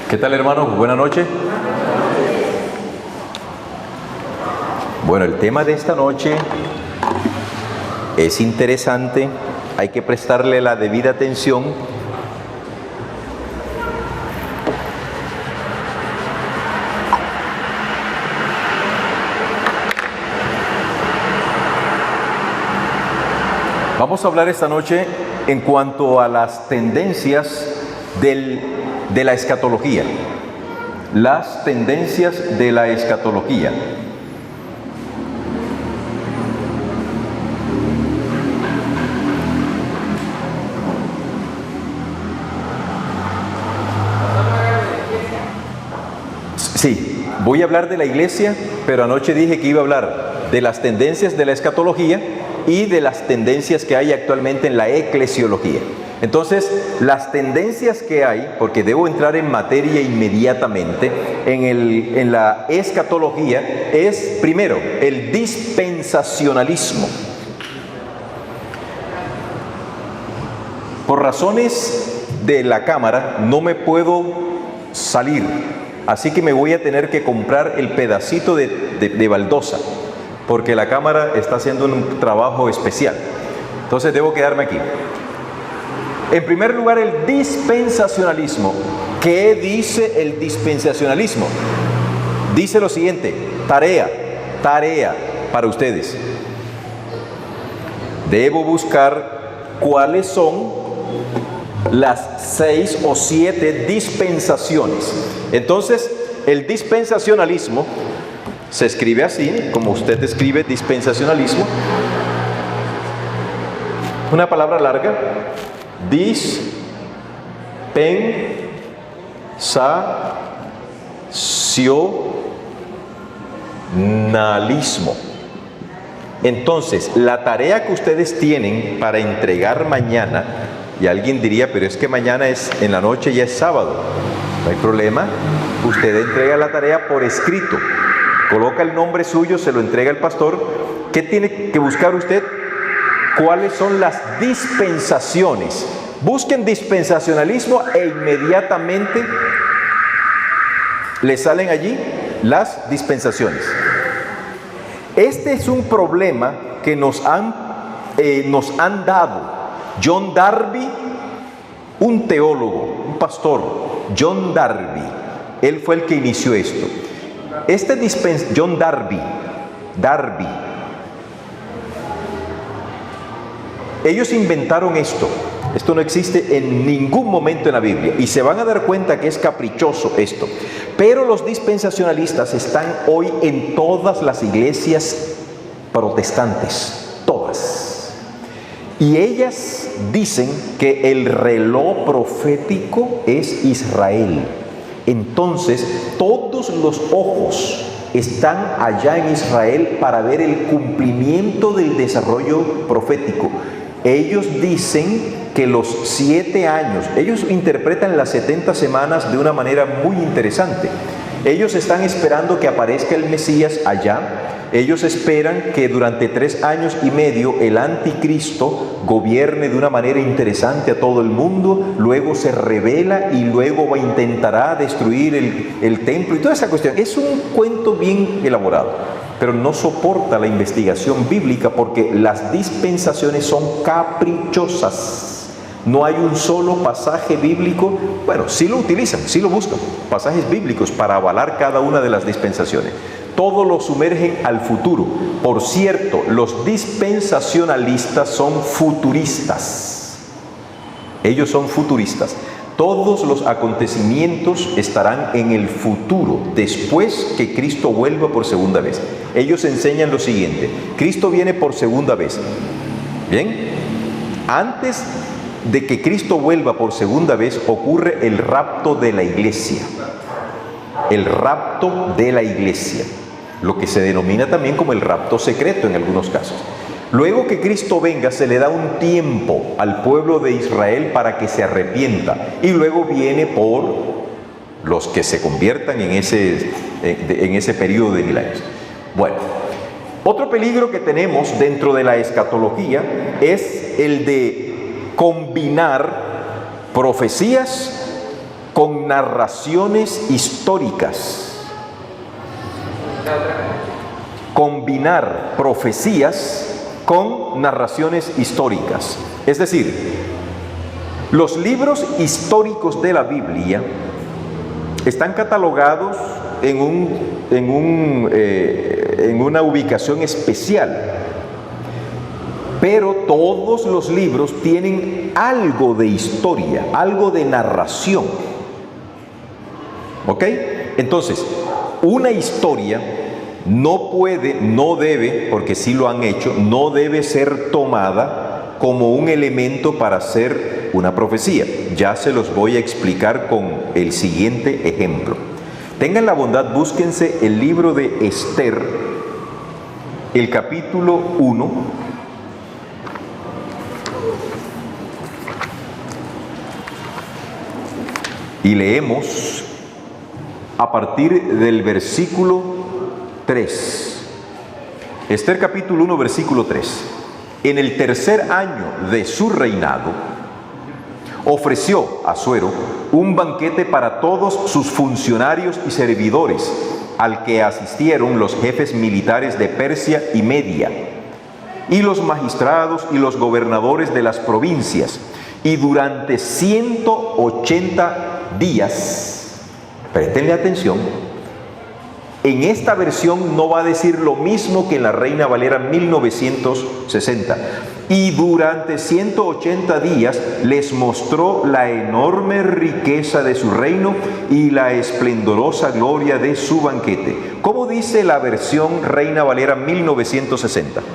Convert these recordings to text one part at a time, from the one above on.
¿Qué tal, hermanos? Buenas noches. Bueno, el tema de esta noche es interesante, hay que prestarle la debida atención. Vamos a hablar esta noche en cuanto a las tendencias de la escatología. Las tendencias de la escatología. Sí, voy a hablar de la iglesia, pero anoche dije que iba a hablar de las tendencias de la escatología y de las tendencias que hay actualmente en la eclesiología. Entonces, las tendencias que hay, porque debo entrar en materia inmediatamente, en la escatología, es primero el dispensacionalismo. Por razones de la cámara no me puedo salir, así que me voy a tener que comprar el pedacito de baldosa, porque la cámara está haciendo un trabajo especial. Entonces debo quedarme aquí. En primer lugar, el dispensacionalismo. ¿Qué dice el dispensacionalismo? Dice lo siguiente: tarea para ustedes. Debo buscar cuáles son las 6 o 7 dispensaciones. Entonces, el dispensacionalismo se escribe así, como usted escribe dispensacionalismo. Una palabra larga. Dispensacionalismo. Entonces, la tarea que ustedes tienen para entregar mañana, y alguien diría, pero es que mañana es en la noche, ya es sábado. No hay problema, usted entrega la tarea por escrito, coloca el nombre suyo, se lo entrega el pastor. ¿Qué tiene que buscar usted? ¿Cuáles son las dispensaciones? Busquen dispensacionalismo e inmediatamente le salen allí las dispensaciones. Este es un problema que nos han dado. John Darby, un teólogo, un pastor, John Darby, él fue el que inició esto. John Darby, ellos inventaron esto. Esto no existe en ningún momento en la Biblia y se van a dar cuenta que es caprichoso esto. Pero los dispensacionalistas están hoy en todas las iglesias protestantes, todas. Y ellas dicen que el reloj profético es Israel. Entonces, todos los ojos están allá en Israel para ver el cumplimiento del desarrollo profético. Ellos dicen que los 7 años, ellos interpretan las 70 semanas de una manera muy interesante. Ellos están esperando que aparezca el Mesías allá. Ellos esperan que durante 3 años y medio el anticristo gobierne de una manera interesante a todo el mundo, luego se revela y luego intentará destruir el templo y toda esa cuestión. Es un cuento bien elaborado, pero no soporta la investigación bíblica porque las dispensaciones son caprichosas. No hay un solo pasaje bíblico, bueno, sí lo utilizan, sí lo buscan, pasajes bíblicos para avalar cada una de las dispensaciones. Todo lo sumergen al futuro. Por cierto, los dispensacionalistas son futuristas. Ellos son futuristas. Todos los acontecimientos estarán en el futuro, después que Cristo vuelva por segunda vez. Ellos enseñan lo siguiente: Cristo viene por segunda vez. Bien, antes de que Cristo vuelva por segunda vez ocurre el rapto de la iglesia. El rapto de la iglesia, lo que se denomina también como el rapto secreto en algunos casos. Luego que Cristo venga, se le da un tiempo al pueblo de Israel para que se arrepienta, y luego viene por los que se conviertan en ese periodo de 1000 años. Bueno, otro peligro que tenemos dentro de la escatología es el de combinar profecías con narraciones históricas. Combinar profecías con narraciones históricas. Es decir, los libros históricos de la Biblia están catalogados en una ubicación especial, pero todos los libros tienen algo de historia, algo de narración. ¿Ok? Entonces, una historia no debe, porque sí lo han hecho, no debe ser tomada como un elemento para hacer una profecía. Ya se los voy a explicar con el siguiente ejemplo. Tengan la bondad, búsquense el libro de Esther, el capítulo 1. Y leemos a partir del versículo 3. Esther capítulo 1, versículo 3. En el tercer año de su reinado, ofreció Asuero un banquete para todos sus funcionarios y servidores, al que asistieron los jefes militares de Persia y Media, y los magistrados y los gobernadores de las provincias, y durante 180 días, préstenle atención, en esta versión no va a decir lo mismo que en la Reina Valera 1960. Y durante 180 días les mostró la enorme riqueza de su reino y la esplendorosa gloria de su banquete. ¿Cómo dice la versión Reina Valera 1960? Aquí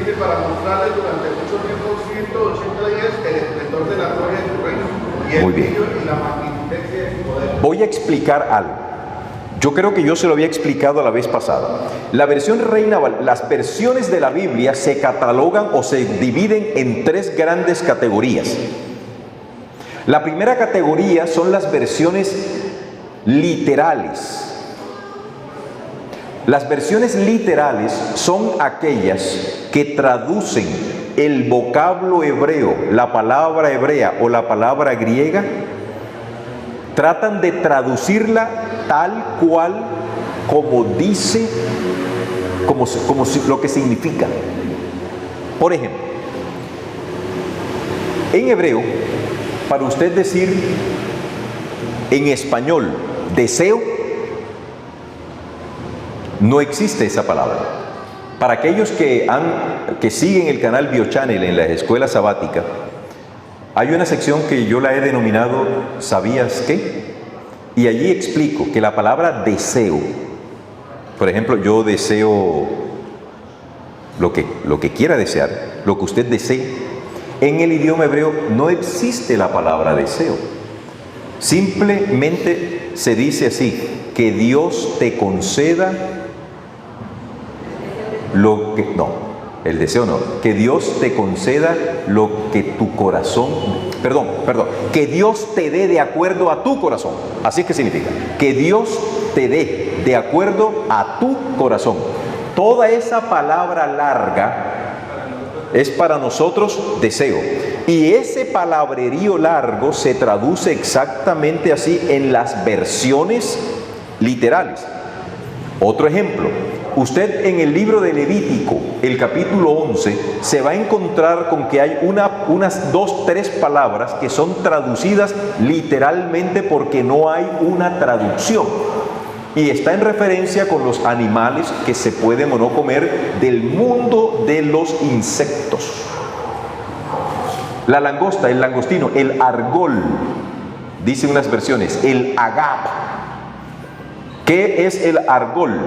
dice para mostrarles durante mucho tiempo, 180 días, el esplendor de la gloria de su reino y el brillo y la magnificencia de su poder. Voy a explicar algo. Yo creo que yo se lo había explicado la vez pasada. Las versiones de la Biblia se catalogan o se dividen en tres grandes categorías. La primera categoría son las versiones literales. Las versiones literales son aquellas que traducen el vocablo hebreo, la palabra hebrea o la palabra griega, tratan de traducirla tal cual como dice, como lo que significa. Por ejemplo, en hebreo, para usted decir en español deseo, no existe esa palabra. Para aquellos que siguen el canal BioChannel en la escuela sabática, hay una sección que yo la he denominado ¿sabías qué? Y allí explico que la palabra deseo, por ejemplo, yo deseo lo que quiera desear, lo que usted desee, en el idioma hebreo no existe la palabra deseo. Simplemente se dice así, que Dios te conceda lo que... No, el deseo no. Que Dios te conceda lo que tu corazón... Perdón. Que Dios te dé de acuerdo a tu corazón. Así es que significa. Que Dios te dé de acuerdo a tu corazón. Toda esa palabra larga es para nosotros deseo. Y ese palabrerío largo se traduce exactamente así en las versiones literales. Otro ejemplo. Usted en el libro de Levítico, el capítulo 11, se va a encontrar con que hay unas 2, 3 palabras que son traducidas literalmente porque no hay una traducción. Y está en referencia con los animales que se pueden o no comer del mundo de los insectos. La langosta, el langostino, el argol, dicen unas versiones, el agap. ¿Qué es el argol?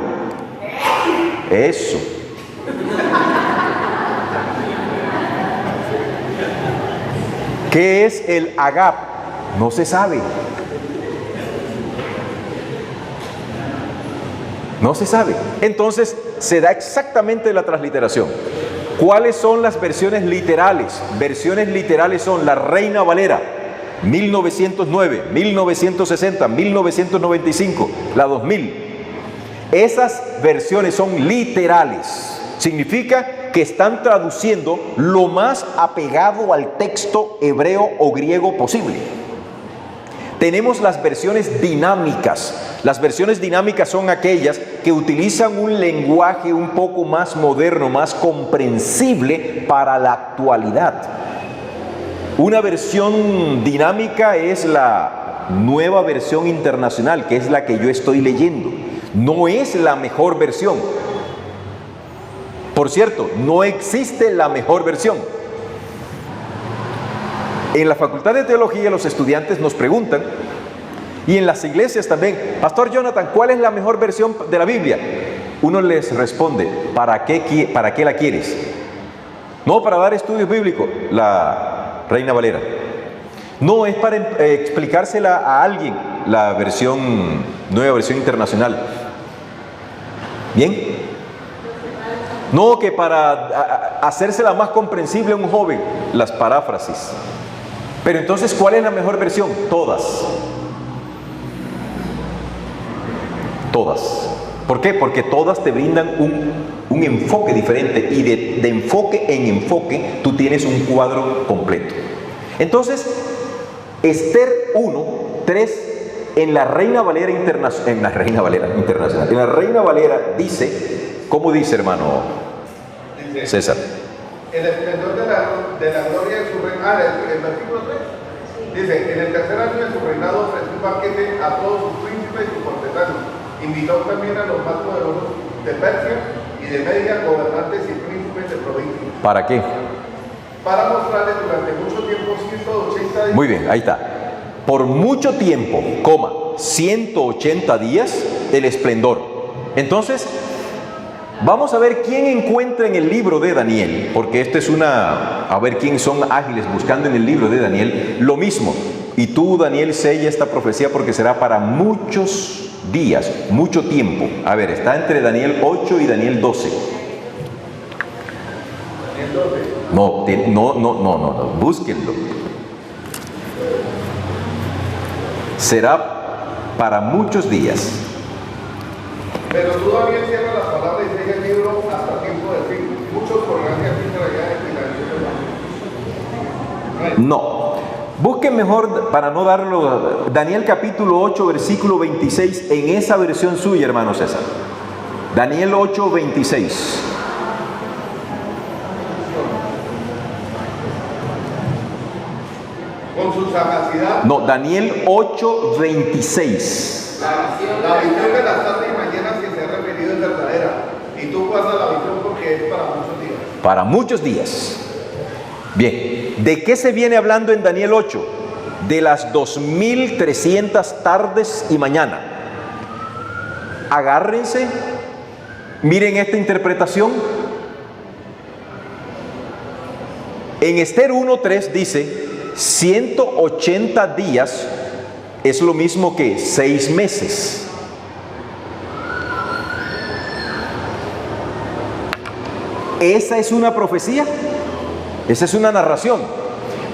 Eso. ¿Qué es el agap? No se sabe. No se sabe. Entonces se da exactamente la transliteración. ¿Cuáles son las versiones literales? Versiones literales son la Reina Valera 1909, 1960, 1995, la 2000. Esas versiones son literales. Significa que están traduciendo lo más apegado al texto hebreo o griego posible. Tenemos las versiones dinámicas. Las versiones dinámicas son aquellas que utilizan un lenguaje un poco más moderno, más comprensible para la actualidad. Una versión dinámica es la Nueva Versión Internacional, que es la que yo estoy leyendo. No es la mejor versión. Por cierto, no existe la mejor versión. En la Facultad de Teología los estudiantes nos preguntan, y en las iglesias también, Pastor Jonathan, ¿cuál es la mejor versión de la Biblia? Uno les responde, ¿para qué la quieres? No, para dar estudios bíblicos, la Reina Valera. No, es para explicársela a alguien, la Nueva Versión Internacional. ¿Bien? No, que para hacérsela más comprensible a un joven, las paráfrasis. Pero entonces, ¿cuál es la mejor versión? Todas. Todas. ¿Por qué? Porque todas te brindan un enfoque diferente, y de enfoque en enfoque tú tienes un cuadro completo. Entonces, Esther 1:3 en la Reina Valera Internacional, en la Reina Valera dice, ¿cómo dice, hermano César? El esplendor de la gloria de su reinado, el versículo 3, dice, en el tercer año de su reinado ofreció un banquete a todos sus príncipes y sus cortesanos. Invitó también a los más poderosos de Persia y de Media, gobernantes y príncipes de provincia. ¿Para qué? Para mostrarles durante mucho tiempo 180 días. Muy bien, ahí está. Por mucho tiempo, 180 días, el esplendor. Entonces, vamos a ver quién encuentra en el libro de Daniel, porque esto es a ver quién son ágiles buscando en el libro de Daniel, lo mismo. Y tú, Daniel, sella esta profecía porque será para muchos días, mucho tiempo. A ver, está entre Daniel 8 y Daniel 12. No, búsquenlo. Será para muchos días. Pero tú también cierras las palabras y sella el libro hasta tiempo de fin. Muchos correrán de aquí para allá y la No. Busquen mejor, para no darlo, Daniel capítulo 8, versículo 26, en esa versión suya, hermano César. Daniel 8, 26. con su sagacidad. No, Daniel 8, 26. La visión de las tardes y mañanas que se ha referido es verdadera. Y tú guardas la visión porque es para muchos días. Para muchos días. Bien, ¿de qué se viene hablando en Daniel 8? De las 2300 tardes y mañana. Agárrense, miren esta interpretación. En Esther 1:3 dice, 180 días es lo mismo que 6 meses. Esa es una profecía. Esa es una narración,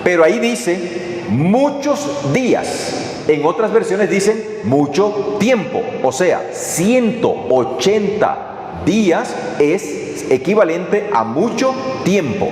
pero ahí dice muchos días. En otras versiones dicen mucho tiempo, o sea, 180 días es equivalente a mucho tiempo.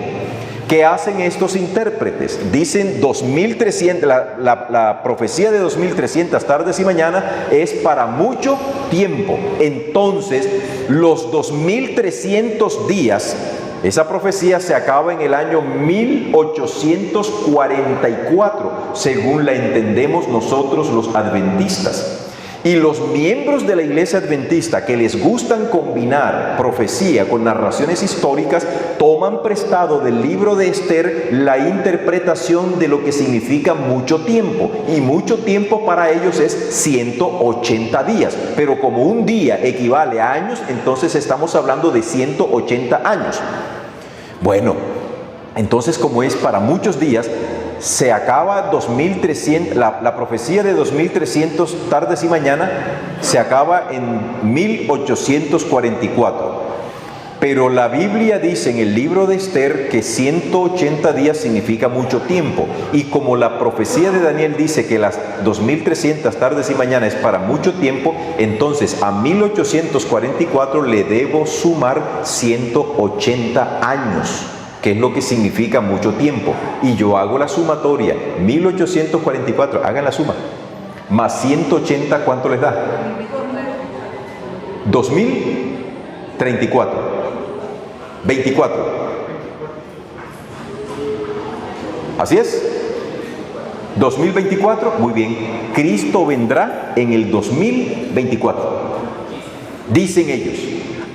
¿Qué hacen estos intérpretes? Dicen 2300, la profecía de 2300 tardes y mañana es para mucho tiempo. Entonces, los 2300 días, esa profecía se acaba en el año 1844, según la entendemos nosotros los adventistas. Y los miembros de la iglesia adventista que les gustan combinar profecía con narraciones históricas, toman prestado del libro de Esther la interpretación de lo que significa mucho tiempo. Y mucho tiempo para ellos es 180 días. Pero como un día equivale a años, entonces estamos hablando de 180 años. Bueno, entonces como es para muchos días, se acaba 2300, la profecía de 2300 tardes y mañana se acaba en 1844. Pero la Biblia dice en el libro de Esther que 180 días significa mucho tiempo. Y como la profecía de Daniel dice que las 2300 tardes y mañanas es para mucho tiempo, entonces a 1844 le debo sumar 180 años, que es lo que significa mucho tiempo. Y yo hago la sumatoria, 1844, hagan la suma, más 180, ¿cuánto les da? 2034. 24. Así es. 2024, muy bien. Cristo vendrá en el 2024. Dicen ellos,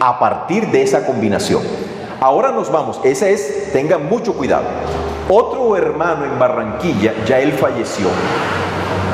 a partir de esa combinación. Ahora nos vamos, esa es, tengan mucho cuidado. Otro hermano en Barranquilla, ya él falleció,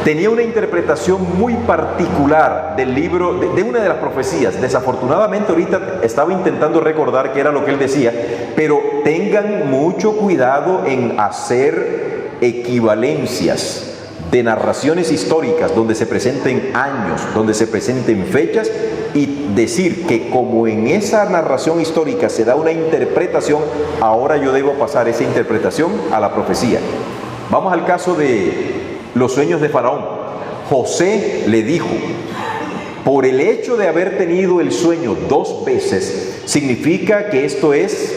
tenía una interpretación muy particular del libro, de una de las profecías. Desafortunadamente ahorita estaba intentando recordar qué era lo que él decía, pero tengan mucho cuidado en hacer equivalencias de narraciones históricas donde se presenten años, donde se presenten fechas, y decir que como en esa narración histórica se da una interpretación, ahora yo debo pasar esa interpretación a la profecía. Vamos al caso de los sueños de Faraón. José le dijo, por el hecho de haber tenido el sueño 2 veces, significa que esto es.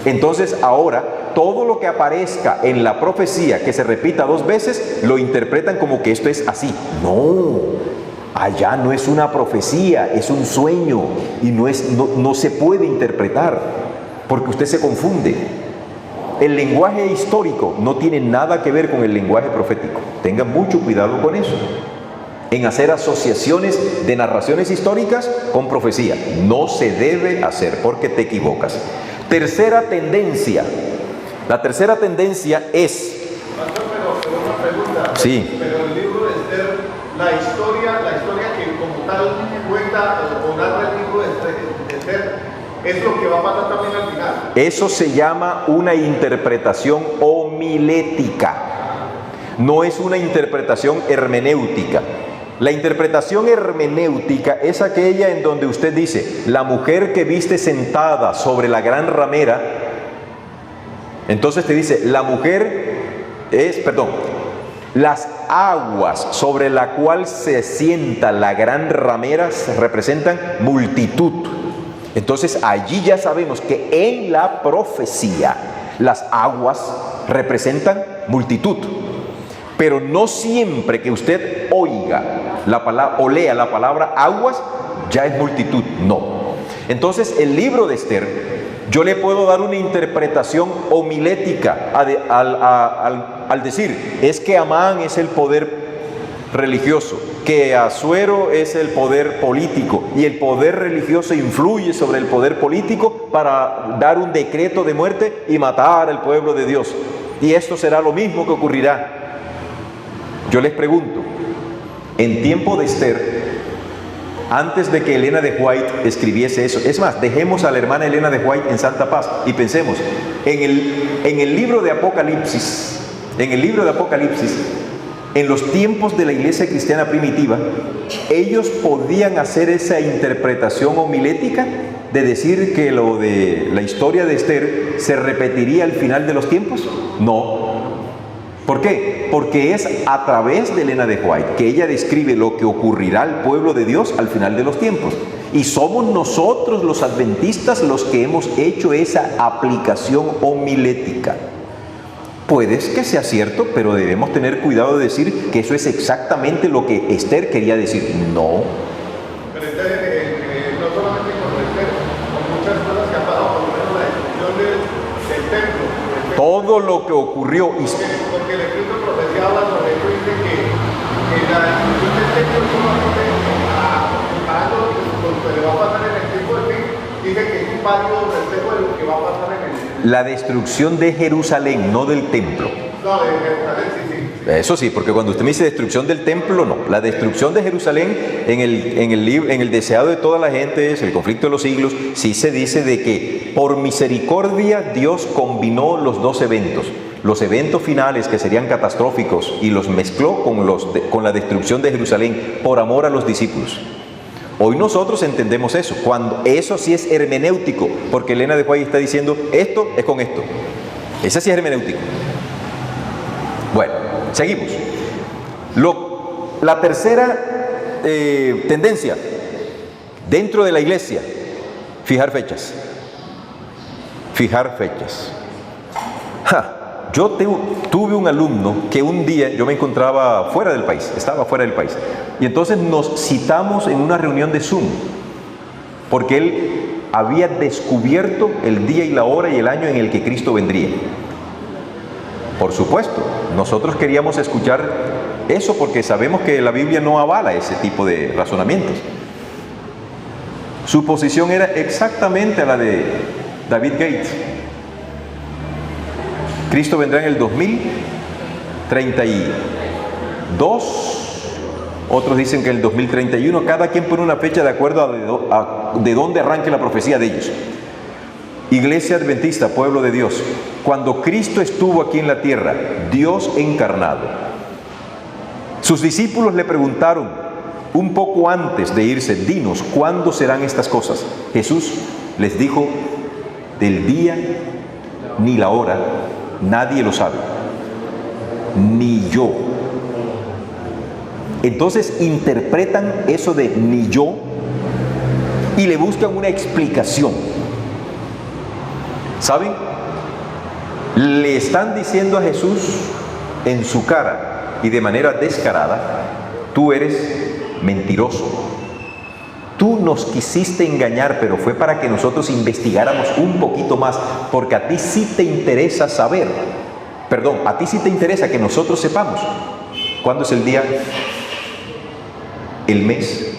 Entonces ahora, todo lo que aparezca en la profecía que se repita 2 veces, lo interpretan como que esto es así. No, allá no es una profecía, es un sueño, y no se puede interpretar, porque usted se confunde. El lenguaje histórico no tiene nada que ver con el lenguaje profético. Tengan mucho cuidado con eso, en hacer asociaciones de narraciones históricas con profecía. No se debe hacer, porque te equivocas. Tercera tendencia. La tercera tendencia es... Pastor, pero una pregunta. Sí. Pero el libro de Esther, la historia que como tal cuenta o narra el libro de Esther, es lo que va a pasar también al final. Eso se llama una interpretación homilética. No es una interpretación hermenéutica. La interpretación hermenéutica es aquella en donde usted dice, la mujer que viste sentada sobre la gran ramera. Entonces te dice, la mujer es, las aguas sobre la cual se sienta la gran ramera representan multitud. Entonces allí ya sabemos que en la profecía las aguas representan multitud. Pero no siempre que usted oiga la palabra o lea la palabra aguas ya es multitud, no. Entonces el libro de Esther, yo le puedo dar una interpretación homilética al decir, es que Amán es el poder religioso, que Asuero es el poder político, y el poder religioso influye sobre el poder político para dar un decreto de muerte y matar al pueblo de Dios. Y esto será lo mismo que ocurrirá. Yo les pregunto, en tiempo de Esther, antes de que Elena de White escribiese eso, es más, dejemos a la hermana Elena de White en santa paz y pensemos, en el libro de Apocalipsis, en los tiempos de la iglesia cristiana primitiva, ellos podían hacer esa interpretación homilética de decir que lo de la historia de Esther se repetiría al final de los tiempos. No. ¿Por qué? Porque es a través de Elena de White que ella describe lo que ocurrirá al pueblo de Dios al final de los tiempos. Y somos nosotros los adventistas los que hemos hecho esa aplicación homilética. Puede que sea cierto, pero debemos tener cuidado de decir que eso es exactamente lo que Esther quería decir. No. Pero no solamente con Esther, con muchas cosas que han pasado, por lo menos la destrucción del templo. Todo lo que ocurrió. Porque el escrito de profecía habla sobre eso, dice que la destrucción del templo solamente, comparando con lo que le va a pasar en el tiempo del fin, dice que es un válido reflejo de lo que va a pasar en el la destrucción de Jerusalén, no del templo. No, de Jerusalén, sí. Eso sí, porque cuando usted me dice destrucción del templo, no. La destrucción de Jerusalén en el deseado de toda la gente es el conflicto de los siglos. Sí se dice de que por misericordia Dios combinó los 2 eventos. Los eventos finales que serían catastróficos y los mezcló con la destrucción de Jerusalén por amor a los discípulos. Hoy nosotros entendemos eso, cuando eso sí es hermenéutico, porque Elena de White está diciendo, esto es con esto. Ese sí es hermenéutico. Bueno, seguimos. La tercera tendencia dentro de la iglesia, fijar fechas. Fijar fechas. Yo tuve un alumno que un día yo me encontraba fuera del país, estaba fuera del país, y entonces nos citamos en una reunión de Zoom, porque él había descubierto el día y la hora y el año en el que Cristo vendría. Por supuesto, nosotros queríamos escuchar eso porque sabemos que la Biblia no avala ese tipo de razonamientos. Su posición era exactamente la de David Gates. Cristo vendrá en el 2032, otros dicen que el 2031, cada quien pone una fecha de acuerdo a de dónde arranque la profecía de ellos. Iglesia Adventista, pueblo de Dios, cuando Cristo estuvo aquí en la tierra, Dios encarnado, sus discípulos le preguntaron un poco antes de irse, dinos, ¿cuándo serán estas cosas? Jesús les dijo, del día ni la hora, nadie lo sabe, ni yo. Entonces interpretan eso de ni yo y le buscan una explicación. ¿Saben? Le están diciendo a Jesús en su cara y de manera descarada, tú eres mentiroso. Tú nos quisiste engañar, pero fue para que nosotros investigáramos un poquito más, porque a ti sí te interesa saber. Perdón, a ti sí te interesa que nosotros sepamos cuándo es el día, el mes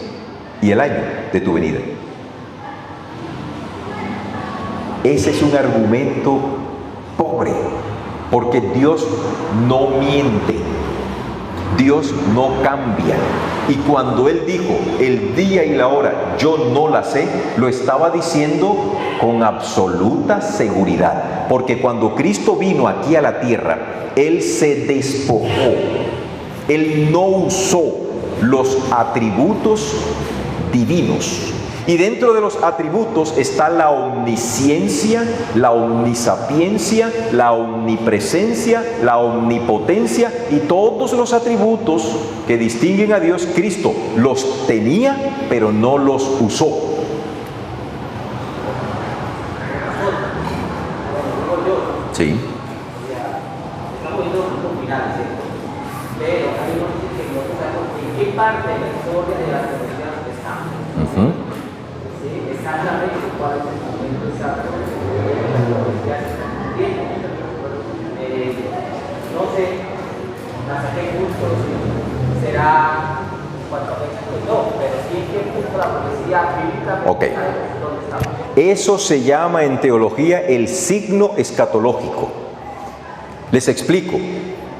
y el año de tu venida. Ese es un argumento pobre, porque Dios no miente, Dios no cambia. Y cuando Él dijo, el día y la hora, yo no la sé, lo estaba diciendo con absoluta seguridad. Porque cuando Cristo vino aquí a la tierra, Él se despojó. Él no usó los atributos divinos. Y dentro de los atributos está la omnisciencia, la omnisapiencia, la omnipresencia, la omnipotencia y todos los atributos que distinguen a Dios. Cristo los tenía, pero no los usó. Sí. Estamos viendo un final, ¿cierto? Pero hay unos que no sabemos en qué parte de la historia de la teología estamos. Exactamente cuál es el momento exacto de la teología se está cumpliendo. No sé hasta qué punto será cuánto fecha, pues no, pero sí en qué punto la profecía bíblica dónde estamos. Eso se llama en teología el signo escatológico. Les explico.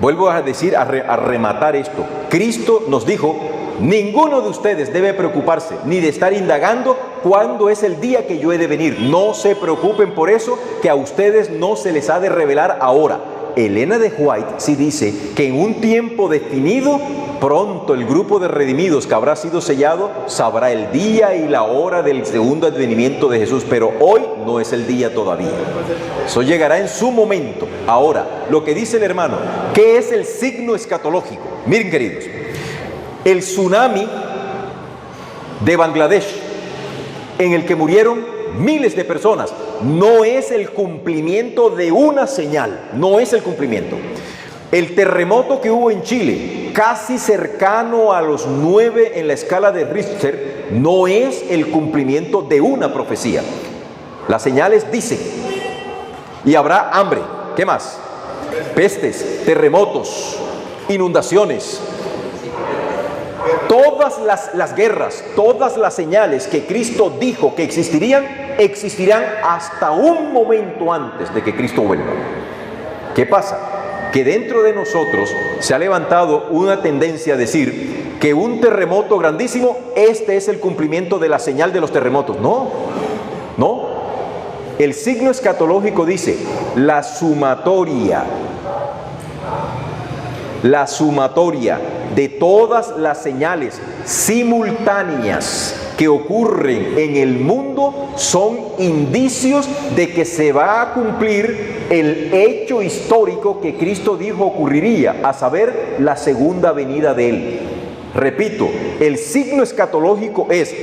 Vuelvo a decir, a rematar esto. Cristo nos dijo, ninguno de ustedes debe preocuparse ni de estar indagando cuándo es el día que yo he de venir. No se preocupen por eso, que a ustedes no se les ha de revelar ahora. Elena de White sí dice que en un tiempo definido, pronto el grupo de redimidos que habrá sido sellado sabrá el día y la hora del segundo advenimiento de Jesús, pero hoy no es el día todavía. Eso llegará en su momento. Ahora, lo que dice el hermano, ¿qué es el signo escatológico? Miren, queridos, el tsunami de Bangladesh, en el que murieron miles de personas, no es el cumplimiento de una señal, no es el cumplimiento. El terremoto que hubo en Chile, casi cercano a los 9 en la escala de Richter, no es el cumplimiento de una profecía. Las señales dicen, y habrá hambre, ¿qué más? Pestes, terremotos, inundaciones. Todas las guerras, todas las señales que Cristo dijo que existirían, existirán hasta un momento antes de que Cristo vuelva. ¿Qué pasa? Que dentro de nosotros se ha levantado una tendencia a decir que un terremoto grandísimo, este es el cumplimiento de la señal de los terremotos. No, no. El signo escatológico dice, la sumatoria de todas las señales simultáneas que ocurren en el mundo son indicios de que se va a cumplir el hecho histórico que Cristo dijo ocurriría, a saber, la segunda venida de Él. Repito, el signo escatológico es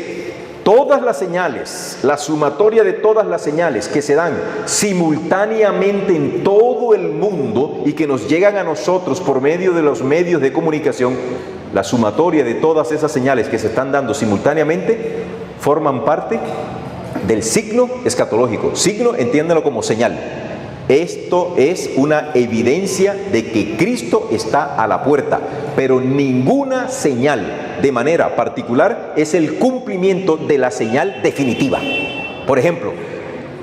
todas las señales, la sumatoria de todas las señales que se dan simultáneamente en todo el mundo y que nos llegan a nosotros por medio de los medios de comunicación. La sumatoria de todas esas señales que se están dando simultáneamente forman parte del signo escatológico. Signo, entiéndalo como señal. Esto es una evidencia de que Cristo está a la puerta, pero ninguna señal de manera particular es el cumplimiento de la señal definitiva. Por ejemplo,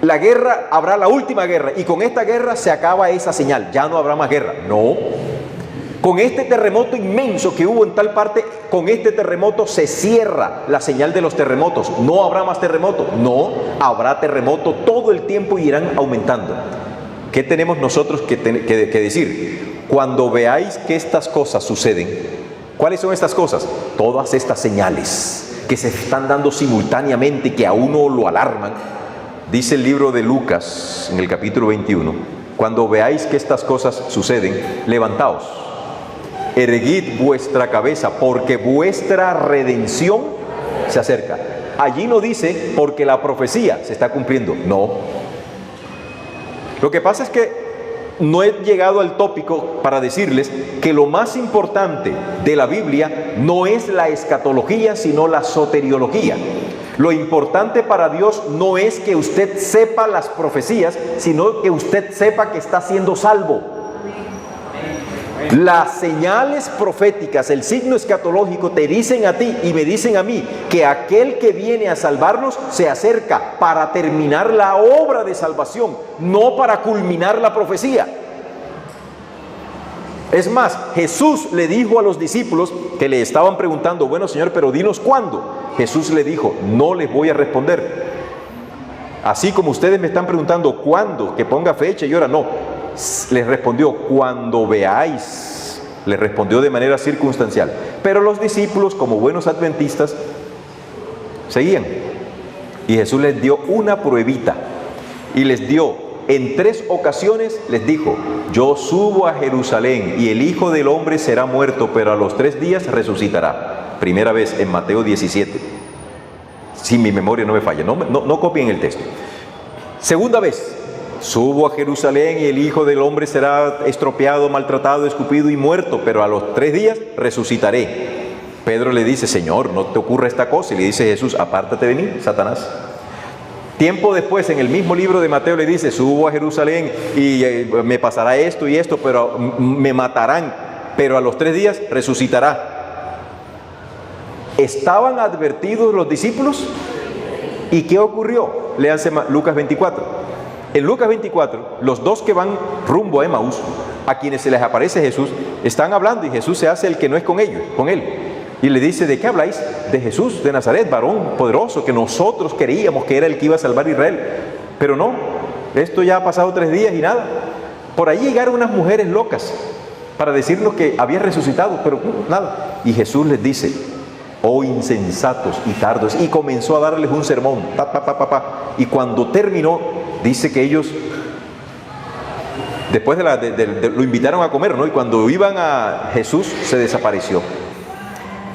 la guerra, habrá la última guerra y con esta guerra se acaba esa señal, ya no habrá más guerra. No. Con este terremoto inmenso que hubo en tal parte, con este terremoto se cierra la señal de los terremotos. No habrá más terremoto. No, habrá terremoto todo el tiempo y irán aumentando. ¿Qué tenemos nosotros que decir? Cuando veáis que estas cosas suceden, ¿cuáles son estas cosas? Todas estas señales que se están dando simultáneamente y que a uno lo alarman. Dice el libro de Lucas en el capítulo 21, cuando veáis que estas cosas suceden, levantaos, erguid vuestra cabeza, porque vuestra redención se acerca. Allí no dice porque la profecía se está cumpliendo, no. Lo que pasa es que no he llegado al tópico para decirles que lo más importante de la Biblia no es la escatología, sino la soteriología. Lo importante para Dios no es que usted sepa las profecías, sino que usted sepa que está siendo salvo. Las señales proféticas, el signo escatológico te dicen a ti y me dicen a mí que aquel que viene a salvarnos se acerca para terminar la obra de salvación, no para culminar la profecía. Es más, Jesús le dijo a los discípulos que le estaban preguntando, bueno Señor, pero dinos cuándo. Jesús le dijo, no les voy a responder. Así como ustedes me están preguntando cuándo, que ponga fecha y hora, no. Les respondió, cuando veáis. Les respondió de manera circunstancial. Pero los discípulos, como buenos adventistas, seguían. Y Jesús les dio una pruebita. Y les dio, en 3 ocasiones, les dijo, yo subo a Jerusalén y el Hijo del Hombre será muerto, pero a los 3 días resucitará. Primera vez en Mateo 17. Si mi memoria no me falla, no copien el texto. Segunda vez, subo a Jerusalén y el Hijo del Hombre será estropeado, maltratado, escupido y muerto, pero a los 3 días resucitaré. Pedro le dice, Señor, no te ocurra esta cosa. Y le dice Jesús, apártate de mí, Satanás. Tiempo después, en el mismo libro de Mateo le dice, subo a Jerusalén y me pasará esto y esto, pero me matarán, pero a los 3 días resucitará. ¿Estaban advertidos los discípulos? ¿Y qué ocurrió? Léanse Lucas 24. En Lucas 24, los 2 que van rumbo a Emaús, a quienes se les aparece Jesús, están hablando y Jesús se hace el que no es con ellos, con él. Y le dice, ¿de qué habláis? De Jesús de Nazaret, varón poderoso, que nosotros creíamos que era el que iba a salvar a Israel. Pero no, esto ya ha pasado 3 días y nada. Por ahí llegaron unas mujeres locas para decirnos que había resucitado, pero nada. Y Jesús les dice, oh insensatos y tardos, y comenzó a darles un sermón, y cuando terminó, dice que ellos, después lo invitaron a comer, ¿no? Y cuando iban a Jesús, se desapareció.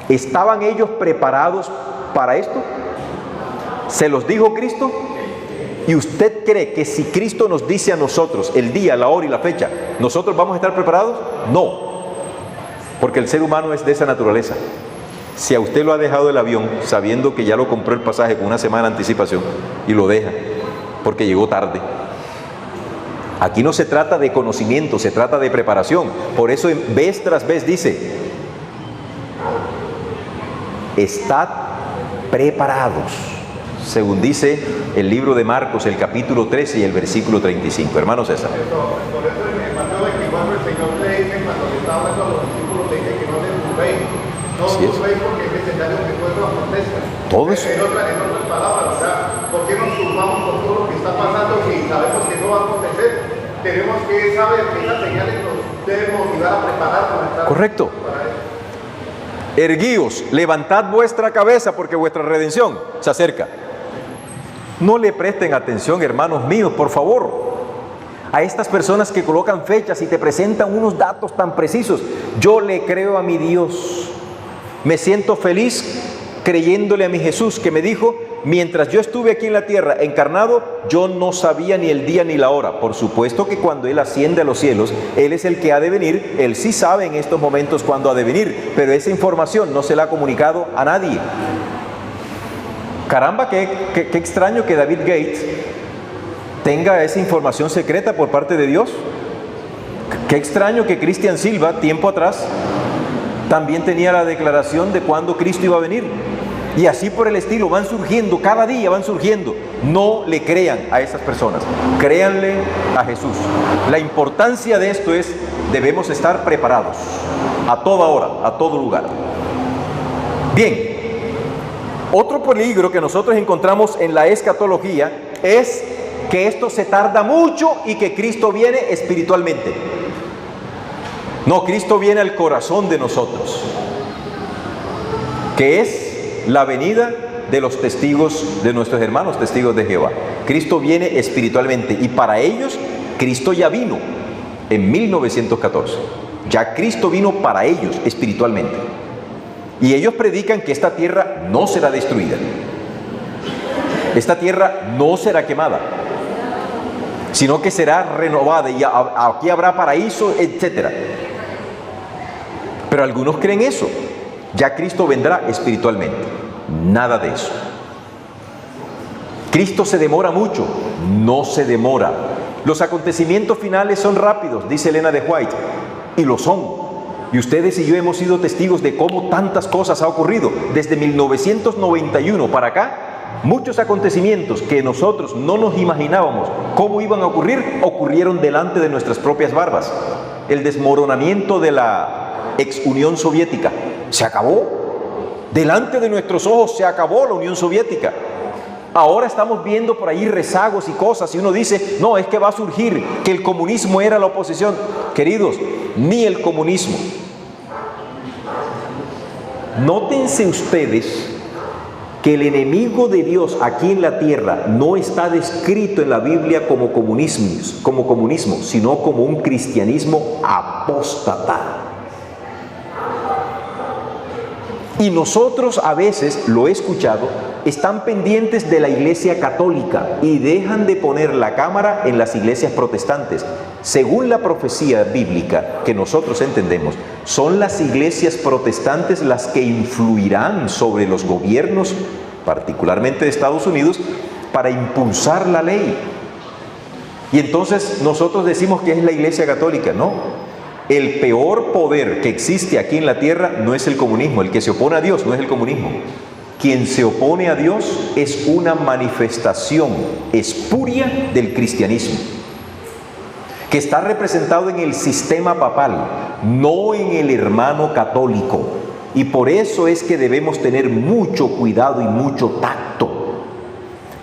¿Estaban ellos preparados para esto? ¿Se los dijo Cristo? ¿Y usted cree que si Cristo nos dice a nosotros el día, la hora y la fecha, nosotros vamos a estar preparados? No, porque el ser humano es de esa naturaleza. Si a usted lo ha dejado el avión sabiendo que ya lo compró el pasaje con una semana de anticipación y lo deja porque llegó tarde, aquí no se trata de conocimiento, se trata de preparación. Por eso vez tras vez dice, estad preparados, según dice el libro de Marcos, el capítulo 13 y el versículo 35. Hermano César. Por eso en Mateo 24 el Señor le dice, cuando le está hablando a los discípulos, le dice que no se turbéis. No os turbéis porque es necesario que vuelva a protesta. Todo eso. En otras palabras, o sea, ¿por qué nos turbamos por todo lo que está pasando si sabemos que no va a acontecer? Tenemos que saber que esas señales nos deben motivar a prepararnos. Correcto. Erguíos, levantad vuestra cabeza porque vuestra redención se acerca. No le presten atención, hermanos míos, por favor, a estas personas que colocan fechas y te presentan unos datos tan precisos. Yo le creo a mi Dios. Me siento feliz creyéndole a mi Jesús, que me dijo: mientras yo estuve aquí en la tierra encarnado, yo no sabía ni el día ni la hora. Por supuesto que cuando Él asciende a los cielos, Él es el que ha de venir. Él sí sabe en estos momentos cuándo ha de venir, pero esa información no se la ha comunicado a nadie. Caramba, qué extraño que David Gates tenga esa información secreta por parte de Dios. Qué extraño que Cristian Silva, tiempo atrás, también tenía la declaración de cuándo Cristo iba a venir. Y así por el estilo, van surgiendo, cada día van surgiendo. No le crean a esas personas, créanle a Jesús. La importancia de esto es, debemos estar preparados a toda hora, a todo lugar. Bien, otro peligro que nosotros encontramos en la escatología es que esto se tarda mucho y que Cristo viene espiritualmente. No, Cristo viene al corazón de nosotros, que es la venida de los testigos, de nuestros hermanos testigos de Jehová. Cristo viene espiritualmente, y para ellos Cristo ya vino en 1914. Ya Cristo vino para ellos espiritualmente. Y ellos predican que esta tierra no será destruida. Esta tierra no será quemada, sino que será renovada, y aquí habrá paraíso, etc. Pero algunos creen eso. Ya Cristo vendrá espiritualmente. Nada de eso. Cristo se demora mucho. No se demora. Los acontecimientos finales son rápidos, dice Elena de White, y lo son. Y ustedes y yo hemos sido testigos de cómo tantas cosas han ocurrido. Desde 1991 para acá, muchos acontecimientos que nosotros no nos imaginábamos cómo iban a ocurrir, ocurrieron delante de nuestras propias barbas. El desmoronamiento de la ex Unión Soviética se acabó. Delante de nuestros ojos se acabó la Unión Soviética. Ahora estamos viendo por ahí rezagos y cosas, y uno dice: no, es que va a surgir, que el comunismo era la oposición. Queridos, ni el comunismo. Nótense ustedes que el enemigo de Dios aquí en la tierra no está descrito en la Biblia como comunismo, sino como un cristianismo apóstata. Y nosotros a veces, lo he escuchado, están pendientes de la iglesia católica y dejan de poner la cámara en las iglesias protestantes. Según la profecía bíblica que nosotros entendemos, son las iglesias protestantes las que influirán sobre los gobiernos, particularmente de Estados Unidos, para impulsar la ley. Y entonces nosotros decimos que es la iglesia católica. No. El peor poder que existe aquí en la tierra no es el comunismo. El que se opone a Dios no es el comunismo. Quien se opone a Dios es una manifestación espuria del cristianismo, que está representado en el sistema papal, no en el hermano católico. Y por eso es que debemos tener mucho cuidado y mucho tacto.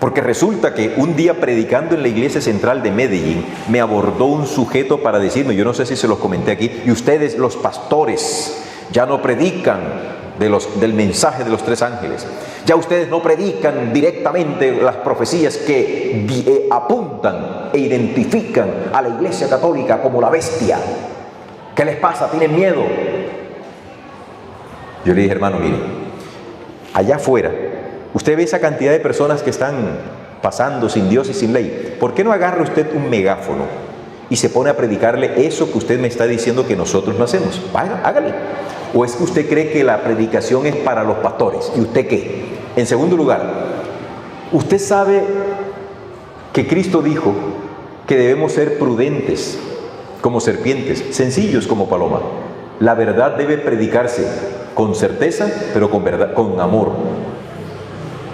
Porque resulta que un día, predicando en la iglesia central de Medellín, me abordó un sujeto para decirme, yo no sé si se los comenté aquí, y ustedes los pastores ya no predican del mensaje de los tres ángeles. Ya ustedes no predican directamente las profecías que apuntan e identifican a la iglesia católica como la bestia. ¿Qué les pasa? ¿Tienen miedo? Yo le dije: hermano, mire, allá afuera usted ve esa cantidad de personas que están pasando sin Dios y sin ley. ¿Por qué no agarra usted un megáfono y se pone a predicarle eso que usted me está diciendo que nosotros no hacemos? Vaya, hágale. ¿O es que usted cree que la predicación es para los pastores? ¿Y usted qué? En segundo lugar, usted sabe que Cristo dijo que debemos ser prudentes como serpientes, sencillos como paloma. La verdad debe predicarse con certeza, pero con verdad, con amor.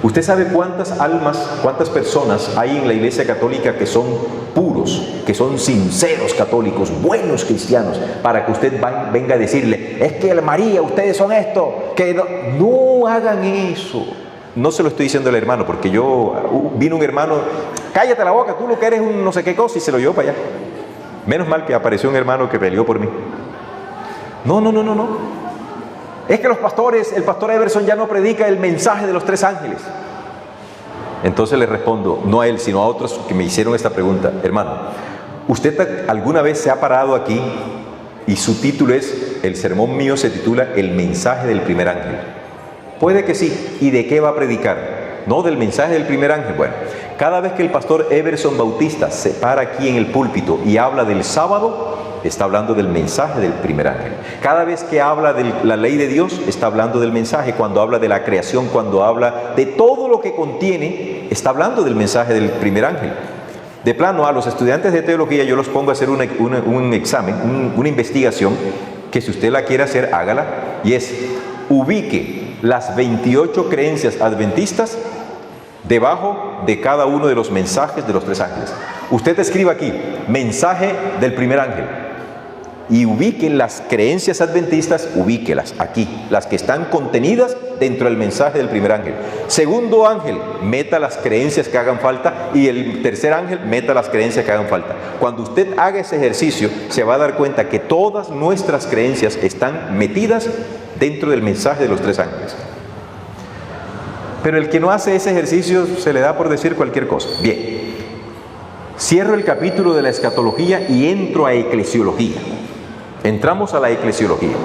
¿Usted sabe cuántas almas, cuántas personas hay en la iglesia católica que son puros, que son sinceros católicos, buenos cristianos, para que usted venga a decirle: es que María, ustedes son esto, que no hagan eso? No se lo estoy diciendo al hermano, porque vino un hermano: cállate la boca, tú lo que eres un no sé qué cosa, y se lo llevó para allá. Menos mal que apareció un hermano que peleó por mí. No. Es que el pastor Everson ya no predica el mensaje de los 3 ángeles. Entonces le respondo, no a él, sino a otros que me hicieron esta pregunta. Hermano, ¿usted alguna vez se ha parado aquí y su título es, el sermón mío se titula El mensaje del primer ángel? Puede que sí. ¿Y de qué va a predicar? No del mensaje del primer ángel. Bueno, cada vez que el pastor Everson Bautista se para aquí en el púlpito y habla del sábado, está hablando del mensaje del primer ángel. Cada vez que habla de la ley de Dios, está hablando del mensaje. Cuando habla de la creación, cuando habla de todo lo que contiene, está hablando del mensaje del primer ángel. De plano, a los estudiantes de teología yo los pongo a hacer un examen, una investigación, que si usted la quiere hacer, hágala, y es, ubique las 28 creencias adventistas debajo de cada uno de los mensajes de los 3 ángeles. Usted escriba aquí, mensaje del primer ángel, y ubiquen las creencias adventistas, ubíquelas aquí, las que están contenidas dentro del mensaje del primer ángel. Segundo ángel, meta las creencias que hagan falta, y el tercer ángel, meta las creencias que hagan falta. Cuando usted haga ese ejercicio, se va a dar cuenta que todas nuestras creencias están metidas dentro del mensaje de los 3 ángeles. Pero el que no hace ese ejercicio se le da por decir cualquier cosa. Bien, cierro el capítulo de la escatología y entro a eclesiología. Entramos a la eclesiología.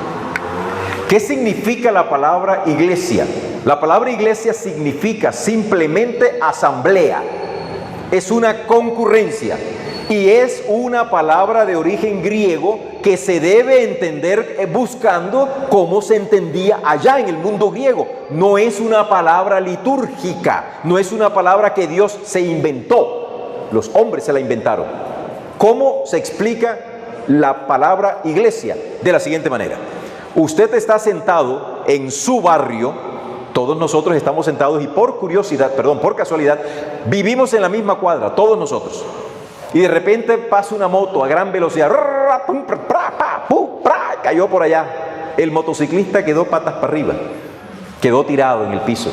¿Qué significa la palabra iglesia? La palabra iglesia significa simplemente asamblea. Es una concurrencia y es una palabra de origen griego que se debe entender buscando cómo se entendía allá en el mundo griego. No es una palabra litúrgica, no es una palabra que Dios se inventó. Los hombres se la inventaron. ¿Cómo se explica la palabra iglesia? De la siguiente manera. Usted está sentado en su barrio, todos nosotros estamos sentados y por casualidad, vivimos en la misma cuadra, todos nosotros. Y de repente pasa una moto a gran velocidad, cayó por allá. El motociclista quedó patas para arriba, quedó tirado en el piso.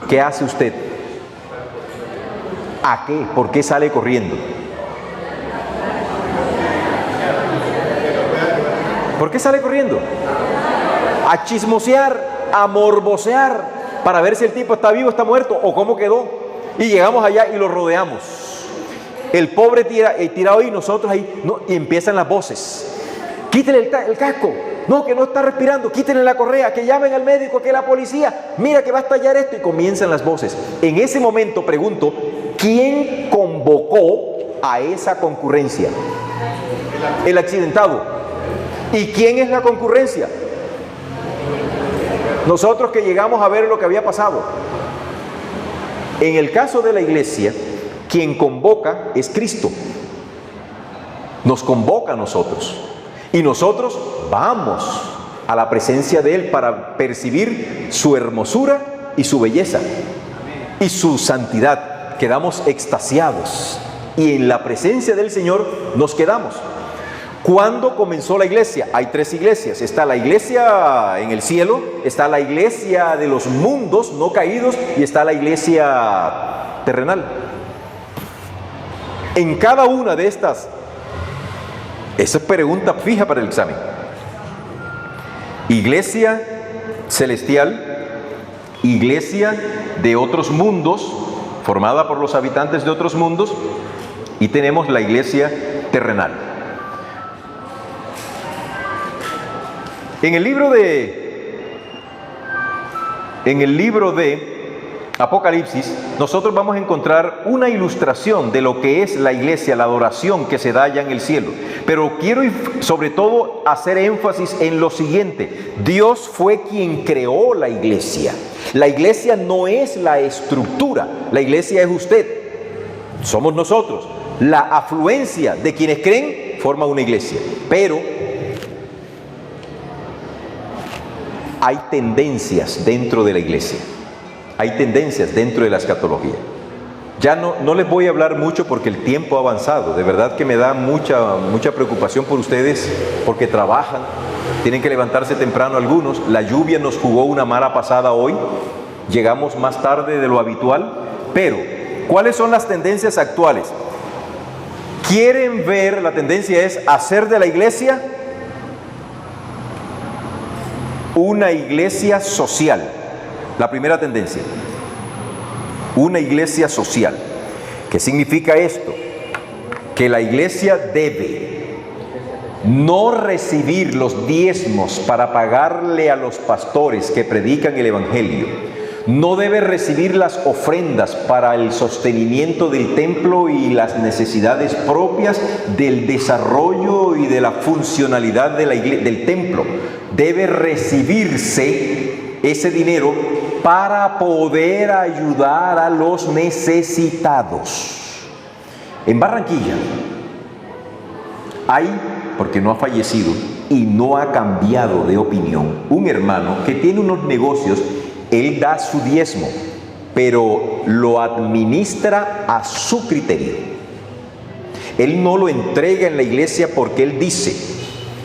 ¿Qué hace usted? ¿A qué? ¿Por qué sale corriendo? ¿Por qué sale corriendo? A chismosear, a morbosear, para ver si el tipo está vivo, está muerto o cómo quedó. Y llegamos allá y lo rodeamos. El pobre tirado ahí, nosotros ahí, no, y empiezan las voces. Quítele el casco, no, que no está respirando, quítele la correa, que llamen al médico, que la policía, mira que va a estallar esto, y comienzan las voces. En ese momento pregunto, ¿quién convocó a esa concurrencia? El accidentado. ¿Y quién es la concurrencia? Nosotros que llegamos a ver lo que había pasado. En el caso de la iglesia, quien convoca es Cristo. Nos convoca a nosotros. Y nosotros vamos a la presencia de Él para percibir su hermosura y su belleza y su santidad. Quedamos extasiados y en la presencia del Señor nos quedamos. ¿Cuándo comenzó la iglesia? Hay 3 iglesias. Está la iglesia en el cielo, está la iglesia de los mundos no caídos y está la iglesia terrenal. En cada una de estas, esa es pregunta fija para el examen. Iglesia celestial, iglesia de otros mundos, formada por los habitantes de otros mundos, y tenemos la iglesia terrenal. En el libro de Apocalipsis, nosotros vamos a encontrar una ilustración de lo que es la iglesia, la adoración que se da allá en el cielo. Pero quiero sobre todo hacer énfasis en lo siguiente: Dios fue quien creó la iglesia. La iglesia no es la estructura, la iglesia es usted, somos nosotros. La afluencia de quienes creen forma una iglesia, pero hay tendencias dentro de la iglesia, hay tendencias dentro de la escatología. Ya no les voy a hablar mucho porque el tiempo ha avanzado. De verdad que me da mucha preocupación por ustedes porque trabajan, tienen que levantarse temprano algunos. La lluvia nos jugó una mala pasada hoy, llegamos más tarde de lo habitual. Pero, ¿cuáles son las tendencias actuales? ¿Quieren ver? La tendencia es hacer de la iglesia una iglesia social. La primera tendencia. Una iglesia social. ¿Qué significa esto? Que la iglesia debe no recibir los diezmos para pagarle a los pastores que predican el evangelio. No debe recibir las ofrendas para el sostenimiento del templo y las necesidades propias del desarrollo y de la funcionalidad de del templo. Debe recibirse ese dinero para poder ayudar a los necesitados. En Barranquilla hay, porque no ha fallecido y no ha cambiado de opinión, un hermano que tiene unos negocios. Él da su diezmo, pero lo administra a su criterio. Él no lo entrega en la iglesia porque él dice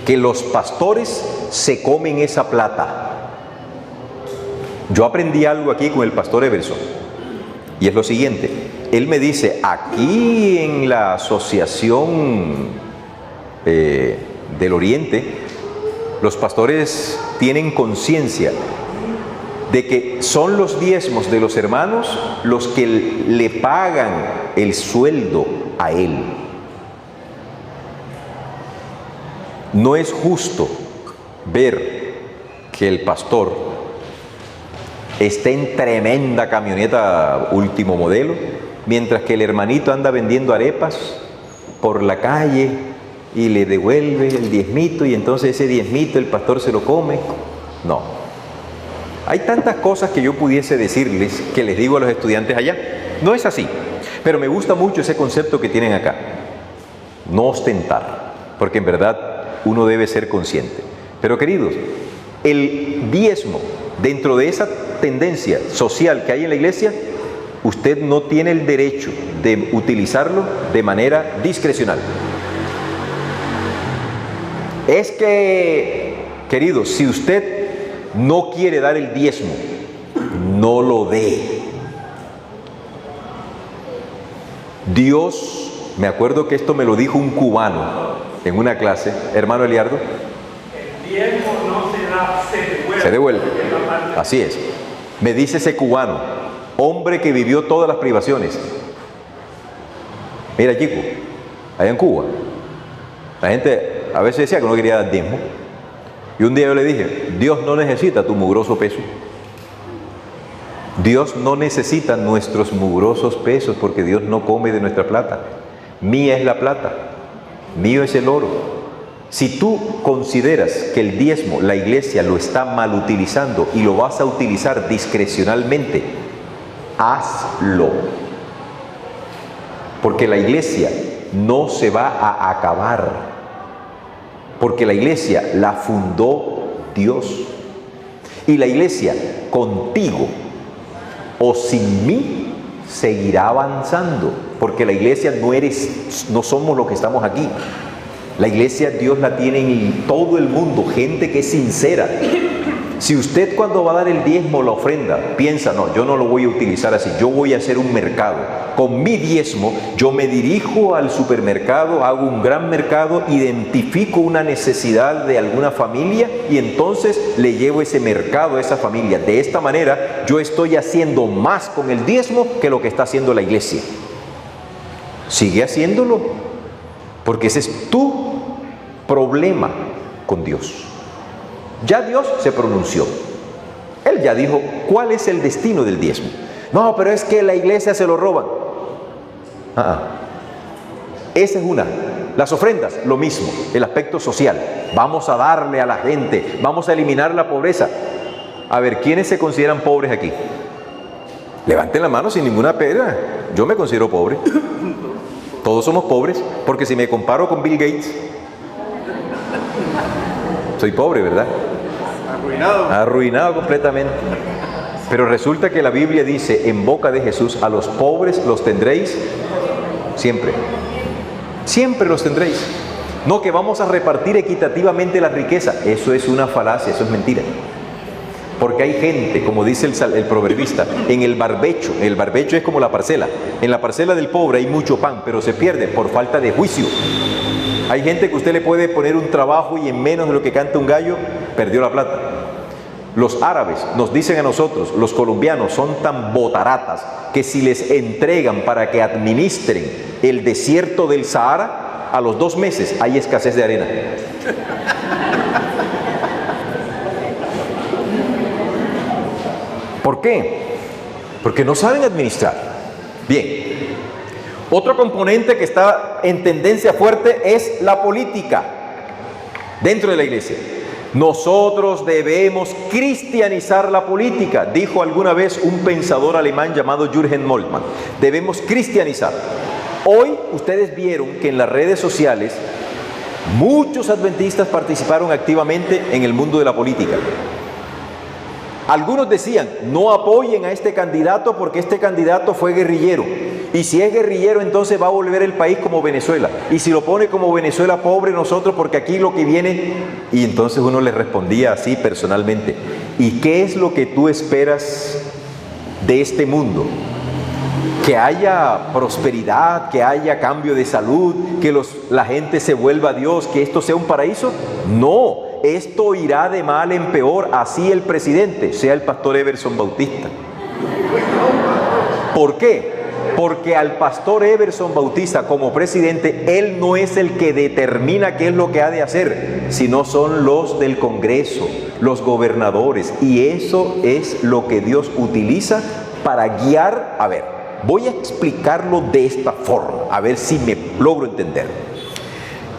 que los pastores se comen esa plata. Yo aprendí algo aquí con el pastor Everson, y es lo siguiente. Él me dice, aquí en la asociación del Oriente, los pastores tienen conciencia de que son los diezmos de los hermanos los que le pagan el sueldo a él. No es justo ver que el pastor esté en tremenda camioneta último modelo, mientras que el hermanito anda vendiendo arepas por la calle y le devuelve el diezmito, y entonces ese diezmito el pastor se lo come. No. Hay tantas cosas que yo pudiese decirles que les digo a los estudiantes allá. No es así, pero me gusta mucho ese concepto que tienen acá. No ostentar, porque en verdad uno debe ser consciente. Pero queridos, el diezmo, dentro de esa tendencia social que hay en la iglesia, usted no tiene el derecho de utilizarlo de manera discrecional. Es que, queridos, si usted no quiere dar el diezmo, no lo dé. Dios, me acuerdo que esto me lo dijo un cubano en una clase, hermano Eliardo. El diezmo no se da, se devuelve. Se devuelve. Así es. Me dice ese cubano, hombre que vivió todas las privaciones. Mira, chico, allá en Cuba, la gente a veces decía que no quería dar diezmo. Y un día yo le dije, Dios no necesita tu mugroso peso. Dios no necesita nuestros mugrosos pesos, porque Dios no come de nuestra plata. Mía es la plata, mío es el oro. Si tú consideras que el diezmo, la iglesia lo está mal utilizando y lo vas a utilizar discrecionalmente, hazlo. Porque la iglesia no se va a acabar. Porque la iglesia la fundó Dios. Y la iglesia contigo o sin mí seguirá avanzando. Porque la iglesia no somos los que estamos aquí. La iglesia Dios la tiene en todo el mundo, gente que es sincera. Si usted cuando va a dar el diezmo o la ofrenda piensa, no, yo no lo voy a utilizar así, yo voy a hacer un mercado. Con mi diezmo yo me dirijo al supermercado, hago un gran mercado, identifico una necesidad de alguna familia y entonces le llevo ese mercado a esa familia. De esta manera yo estoy haciendo más con el diezmo que lo que está haciendo la iglesia. Sigue haciéndolo, porque ese es tu problema con Dios. Ya Dios se pronunció. Él ya dijo cuál es el destino del diezmo. No, pero es que la iglesia se lo roban. Esa es una. Las ofrendas, lo mismo, el aspecto social. Vamos a darle a la gente, vamos a eliminar la pobreza. A ver, ¿quiénes se consideran pobres aquí? Levanten la mano sin ninguna pena. Yo me considero pobre. Todos somos pobres, porque si me comparo con Bill Gates, soy pobre, ¿verdad? Arruinado completamente. Pero resulta que la Biblia dice en boca de Jesús, a los pobres los tendréis siempre. Siempre los tendréis. No que vamos a repartir equitativamente la riqueza. Eso es una falacia, eso es mentira. Porque hay gente, como dice el proverbista, en el barbecho es como la parcela. En la parcela del pobre hay mucho pan, pero se pierde por falta de juicio. Hay gente que usted le puede poner un trabajo y en menos de lo que canta un gallo, perdió la plata. Los árabes nos dicen a nosotros, los colombianos son tan botaratas que si les entregan para que administren el desierto del Sahara, a los 2 meses hay escasez de arena. ¿Por qué? Porque no saben administrar. Bien. Otro componente que está en tendencia fuerte es la política dentro de la iglesia. Nosotros debemos cristianizar la política, dijo alguna vez un pensador alemán llamado Jürgen Moltmann. Debemos cristianizar. Hoy ustedes vieron que en las redes sociales muchos adventistas participaron activamente en el mundo de la política. Algunos decían, no apoyen a este candidato porque este candidato fue guerrillero. Y si es guerrillero, entonces va a volver el país como Venezuela. Y si lo pone como Venezuela, pobre nosotros, porque aquí lo que viene... Y entonces uno le respondía así personalmente, ¿y qué es lo que tú esperas de este mundo? Que haya prosperidad, que haya cambio de salud, que la gente se vuelva a Dios, que esto sea un paraíso. No, esto irá de mal en peor, así el presidente, sea el pastor Everson Bautista. ¿Por qué? Porque al pastor Everson Bautista como presidente, él no es el que determina qué es lo que ha de hacer, sino son los del Congreso, los gobernadores, y eso es lo que Dios utiliza para guiar. A ver, voy a explicarlo de esta forma, a ver si me logro entender.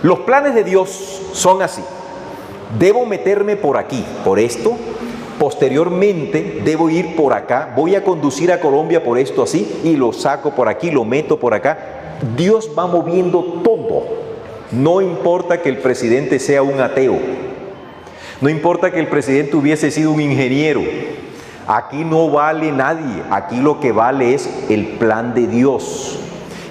Los planes de Dios son así: debo meterme por aquí, por esto. Posteriormente debo ir por acá, voy a conducir a Colombia por esto así, y lo saco por aquí, lo meto por acá. Dios va moviendo todo. No importa que el presidente sea un ateo, no importa que el presidente hubiese sido un ingeniero, aquí no vale nadie, aquí lo que vale es el plan de Dios.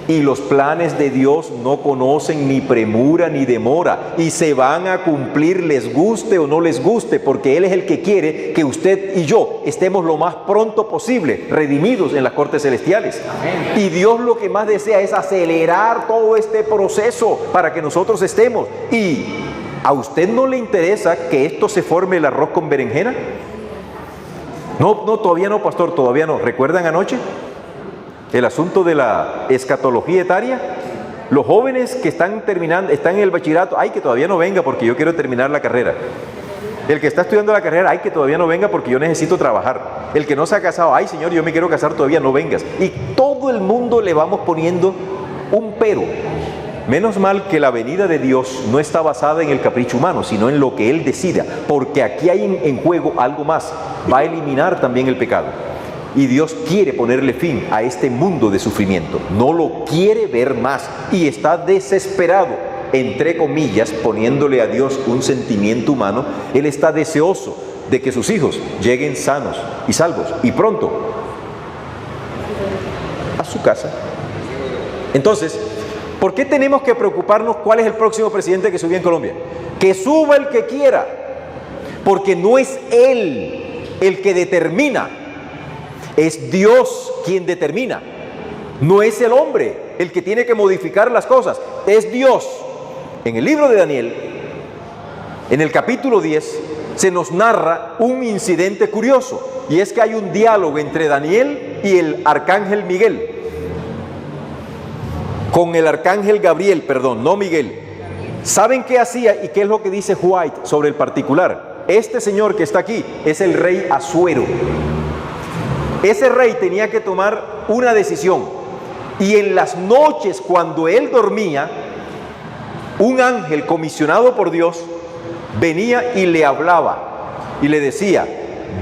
Y los planes de Dios no conocen ni premura ni demora, y se van a cumplir les guste o no les guste, porque Él es el que quiere que usted y yo estemos lo más pronto posible redimidos en las cortes celestiales. Amén. Y Dios lo que más desea es acelerar todo este proceso para que nosotros estemos. ¿Y a usted no le interesa que esto se forme el arroz con berenjena? No, todavía no, pastor, todavía no. ¿Recuerdan anoche el asunto de la escatología etaria? Los jóvenes que están en el bachillerato, ay, que todavía no venga porque yo quiero terminar la carrera. El que está estudiando la carrera, ay, que todavía no venga porque yo necesito trabajar. El que no se ha casado, ay, señor, yo me quiero casar, todavía no vengas. Y todo el mundo le vamos poniendo un pero. Menos mal que la venida de Dios no está basada en el capricho humano, sino en lo que Él decida, porque aquí hay en juego algo más. Va a eliminar también el pecado. Y Dios quiere ponerle fin a este mundo de sufrimiento. No lo quiere ver más. Y está desesperado, entre comillas, poniéndole a Dios un sentimiento humano. Él está deseoso de que sus hijos lleguen sanos y salvos y pronto a su casa. Entonces, ¿por qué tenemos que preocuparnos cuál es el próximo presidente que suba en Colombia? Que suba el que quiera, porque no es Él el que determina. Es Dios quien determina. No es el hombre el que tiene que modificar las cosas, es Dios. En el libro de Daniel, en el capítulo 10, se nos narra un incidente curioso, y es que hay un diálogo entre Daniel y el arcángel Miguel. Con el arcángel Gabriel, perdón, no Miguel. ¿Saben qué hacía y qué es lo que dice White sobre el particular? Este señor que está aquí es el rey Asuero. Ese rey tenía que tomar una decisión, y en las noches cuando él dormía, un ángel comisionado por Dios venía y le hablaba y le decía: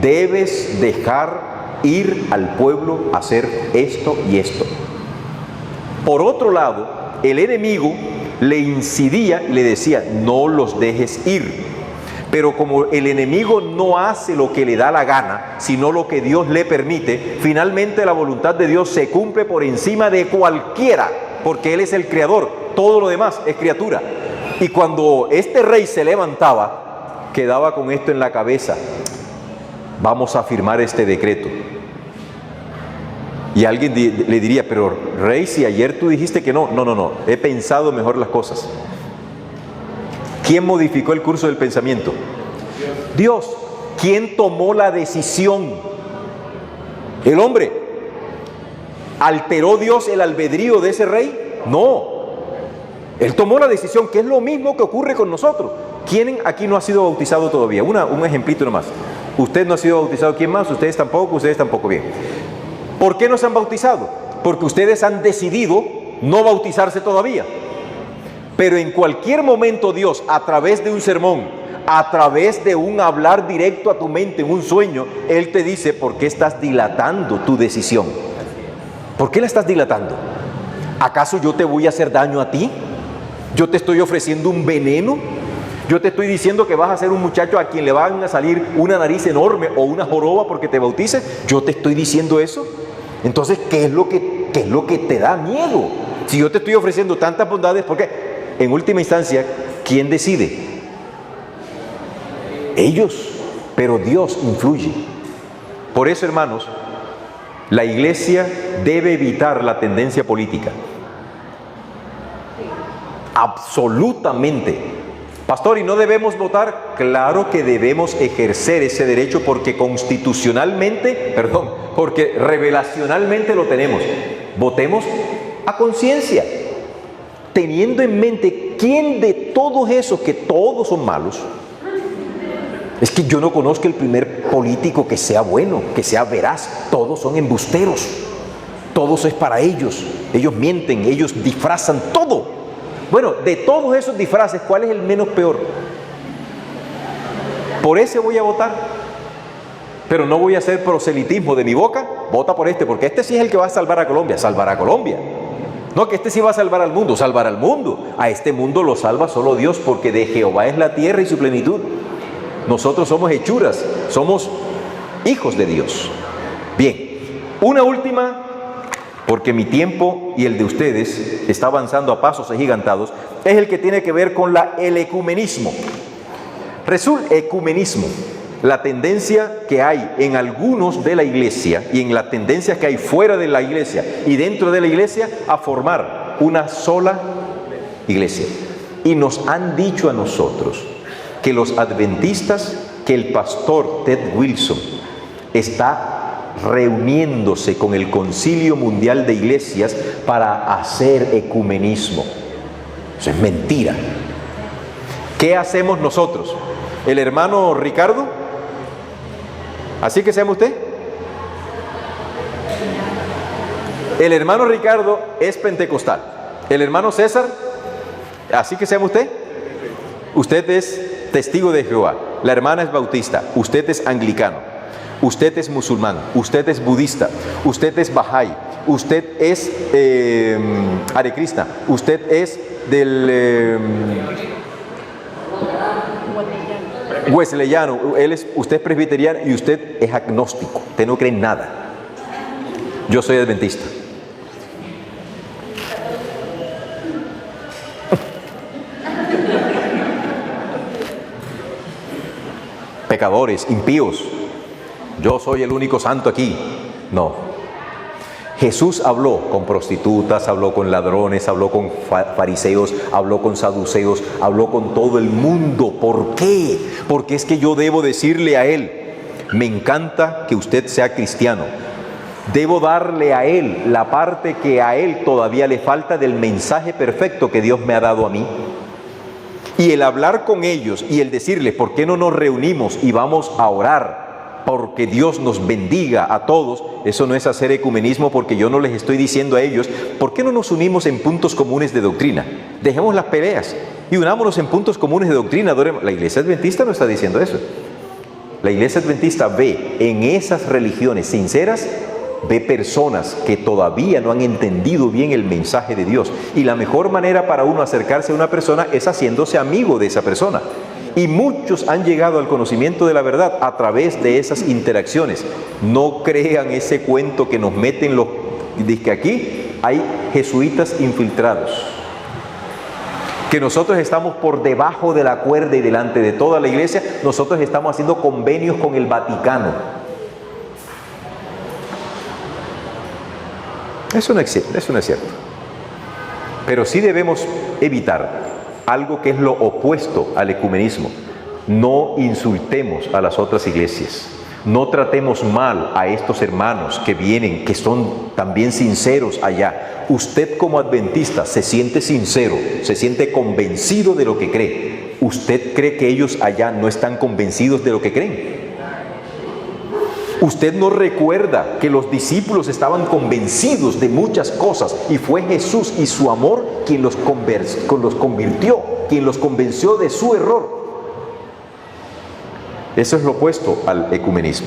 debes dejar ir al pueblo a hacer esto y esto. Por otro lado, el enemigo le incidía y le decía: no los dejes ir. Pero como el enemigo no hace lo que le da la gana, sino lo que Dios le permite, finalmente la voluntad de Dios se cumple por encima de cualquiera, porque Él es el creador, todo lo demás es criatura. Y cuando este rey se levantaba, quedaba con esto en la cabeza: vamos a firmar este decreto. Y alguien le diría: pero rey, si ayer tú dijiste que no. No, he pensado mejor las cosas. ¿Quién modificó el curso del pensamiento? Dios. ¿Quién tomó la decisión? El hombre. ¿Alteró Dios el albedrío de ese rey? No. Él tomó la decisión, que es lo mismo que ocurre con nosotros. ¿Quién aquí no ha sido bautizado todavía? Un ejemplito nomás. Usted no ha sido bautizado, ¿quién más? Ustedes tampoco, bien. ¿Por qué no se han bautizado? Porque ustedes han decidido no bautizarse todavía. Pero en cualquier momento Dios, a través de un sermón, a través de un hablar directo a tu mente en un sueño, Él te dice: ¿por qué estás dilatando tu decisión? ¿Por qué la estás dilatando? ¿Acaso yo te voy a hacer daño a ti? ¿Yo te estoy ofreciendo un veneno? ¿Yo te estoy diciendo que vas a ser un muchacho a quien le van a salir una nariz enorme o una joroba porque te bautices? ¿Yo te estoy diciendo eso? Entonces, ¿qué es lo que te da miedo? Si yo te estoy ofreciendo tantas bondades, ¿por qué? En última instancia, ¿quién decide? Ellos, pero Dios influye. Por eso, hermanos, la iglesia debe evitar la tendencia política. Absolutamente. Pastor, ¿y no debemos votar? Claro que debemos ejercer ese derecho porque porque revelacionalmente lo tenemos. Votemos a conciencia, teniendo en mente quién de todos esos, que todos son malos. Es que yo no conozco el primer político que sea bueno, que sea veraz. Todos son embusteros. Todos es para ellos. Ellos mienten, ellos disfrazan todo. Bueno, de todos esos disfraces, ¿cuál es el menos peor? Por ese voy a votar. Pero no voy a hacer proselitismo de mi boca. Vota por este, porque este sí es el que va a salvar a Colombia. Salvará a Colombia. No, que este sí va a salvar al mundo. Salvará al mundo. A este mundo lo salva solo Dios, porque de Jehová es la tierra y su plenitud. Nosotros somos hechuras, somos hijos de Dios. Bien, una última, porque mi tiempo y el de ustedes está avanzando a pasos agigantados, es el que tiene que ver con el ecumenismo. Ecumenismo, la tendencia que hay en algunos de la iglesia y en las tendencias que hay fuera de la iglesia y dentro de la iglesia a formar una sola iglesia. Y nos han dicho a nosotros que los adventistas, que el pastor Ted Wilson está reuniéndose con el Concilio Mundial de Iglesias para hacer ecumenismo. Eso es mentira. ¿Qué hacemos nosotros? ¿El hermano Ricardo? ¿Así que se llama usted? El hermano Ricardo es pentecostal. El hermano César, ¿así que se llama usted? Usted es testigo de Jehová. La hermana es bautista. Usted es anglicano. Usted es musulmán. Usted es budista. Usted es Bahá'í. Usted es Hare Krishna. Usted es del Wesleyano. Usted es presbiteriano y usted es agnóstico. Usted no cree en nada. Yo soy adventista. Pecadores, impíos. Yo soy el único santo aquí. No. Jesús habló con prostitutas, habló con ladrones, habló con fariseos, habló con saduceos, habló con todo el mundo. ¿Por qué? Porque es que yo debo decirle a él: me encanta que usted sea cristiano. Debo darle a él la parte que a él todavía le falta del mensaje perfecto que Dios me ha dado a mí. Y el hablar con ellos y el decirles: ¿por qué no nos reunimos y vamos a orar porque Dios nos bendiga a todos? Eso no es hacer ecumenismo, porque yo no les estoy diciendo a ellos: ¿por qué no nos unimos en puntos comunes de doctrina? Dejemos las peleas y unámonos en puntos comunes de doctrina. La iglesia adventista no está diciendo eso. La iglesia adventista ve en esas religiones sinceras, ve personas que todavía no han entendido bien el mensaje de Dios. Y la mejor manera para uno acercarse a una persona es haciéndose amigo de esa persona. Y muchos han llegado al conocimiento de la verdad a través de esas interacciones. No crean ese cuento que nos meten los... Dice que aquí hay jesuitas infiltrados, que nosotros estamos por debajo de la cuerda y delante de toda la iglesia. Nosotros estamos haciendo convenios con el Vaticano. Eso no es cierto. Pero sí debemos evitar algo que es lo opuesto al ecumenismo, no insultemos a las otras iglesias. No tratemos mal a estos hermanos que vienen, que son también sinceros allá. Usted como adventista se siente sincero, se siente convencido de lo que cree. ¿Usted cree que ellos allá no están convencidos de lo que creen? Usted no recuerda que los discípulos estaban convencidos de muchas cosas y fue Jesús y su amor quien los convirtió, quien los convenció de su error. Eso es lo opuesto al ecumenismo.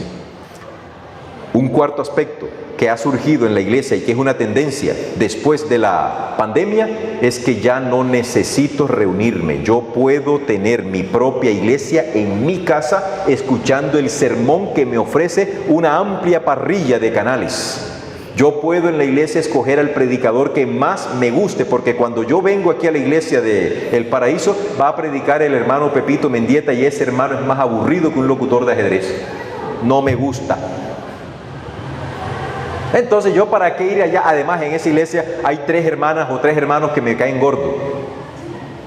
Un cuarto aspecto que ha surgido en la iglesia y que es una tendencia después de la pandemia es que ya no necesito reunirme. Yo puedo tener mi propia iglesia en mi casa escuchando el sermón que me ofrece una amplia parrilla de canales. Yo puedo en la iglesia escoger al predicador que más me guste, porque cuando yo vengo aquí a la iglesia de El Paraíso, va a predicar el hermano Pepito Mendieta y ese hermano es más aburrido que un locutor de ajedrez. No me gusta. Entonces, ¿yo para qué ir allá? Además, en esa iglesia hay 3 hermanas o 3 hermanos que me caen gordos.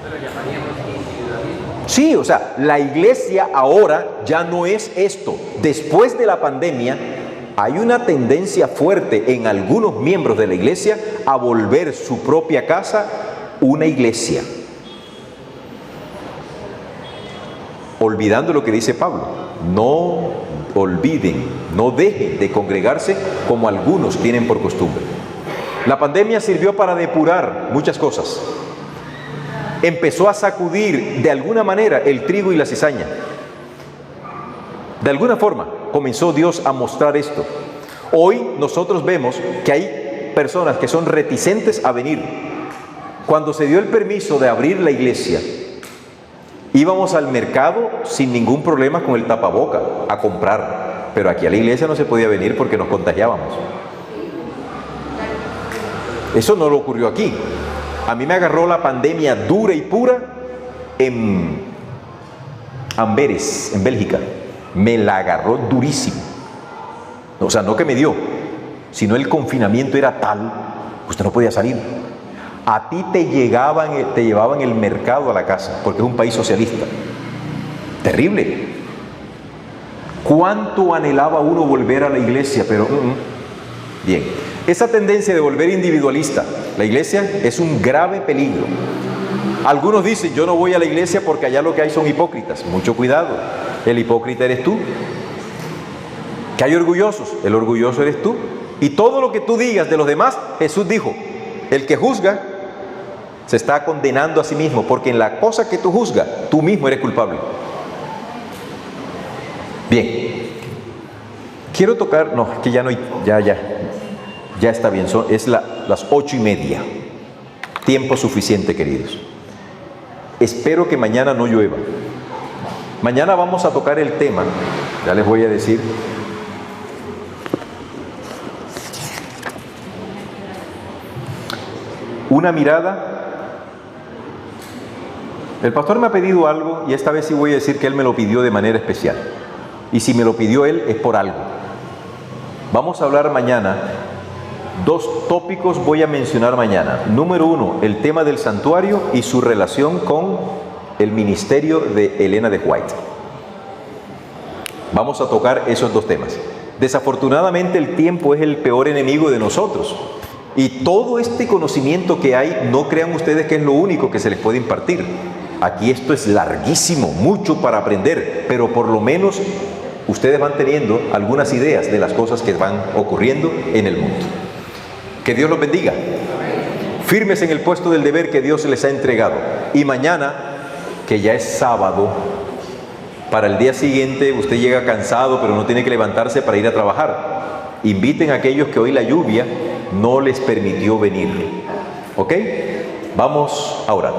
Pero llamaríamos individualismo. Sí, o sea, la iglesia ahora ya no es esto. Después de la pandemia, hay una tendencia fuerte en algunos miembros de la iglesia a volver su propia casa una iglesia. Olvidando lo que dice Pablo. No olviden, no dejen de congregarse como algunos tienen por costumbre. La pandemia sirvió para depurar muchas cosas. Empezó a sacudir de alguna manera el trigo y la cizaña. De alguna forma comenzó Dios a mostrar esto. Hoy nosotros vemos que hay personas que son reticentes a venir. Cuando se dio el permiso de abrir la iglesia, íbamos al mercado sin ningún problema con el tapaboca a comprar, pero aquí a la iglesia no se podía venir porque nos contagiábamos. Eso no lo ocurrió aquí. A mí me agarró la pandemia dura y pura en Amberes, en Bélgica. Me la agarró durísimo. O sea, no que me dio, sino el confinamiento era tal, usted no podía salir. A ti te llevaban el mercado a la casa, porque es un país socialista. Terrible. ¿Cuánto anhelaba uno volver a la iglesia? Pero, bien, esa tendencia de volver individualista, la iglesia es un grave peligro. Algunos dicen, yo no voy a la iglesia porque allá lo que hay son hipócritas. Mucho cuidado, el hipócrita eres tú. Que hay orgullosos, el orgulloso eres tú. Y todo lo que tú digas de los demás, Jesús dijo, el que juzga se está condenando a sí mismo, porque en la cosa que tú juzgas, tú mismo eres culpable. Bien, quiero tocar, no, que ya no hay, ya está bien, es las 8:30, tiempo suficiente, queridos. Espero que mañana no llueva. Mañana vamos a tocar el tema, ya les voy a decir. Una mirada. El pastor me ha pedido algo y esta vez sí voy a decir que él me lo pidió de manera especial. Y si me lo pidió él es por algo. Vamos a hablar mañana. 2 tópicos voy a mencionar mañana. Número 1, el tema del santuario y su relación con el ministerio de Elena de White. Vamos a tocar esos 2 temas. Desafortunadamente el tiempo es el peor enemigo de nosotros. Y todo este conocimiento que hay, no crean ustedes que es lo único que se les puede impartir. Aquí esto es larguísimo, mucho para aprender, pero por lo menos ustedes van teniendo algunas ideas de las cosas que van ocurriendo en el mundo. Que Dios los bendiga. Firmes en el puesto del deber que Dios les ha entregado. Y mañana, que ya es sábado, para el día siguiente usted llega cansado, pero no tiene que levantarse para ir a trabajar. Inviten a aquellos que hoy la lluvia no les permitió venir. ¿Ok? Vamos a orar.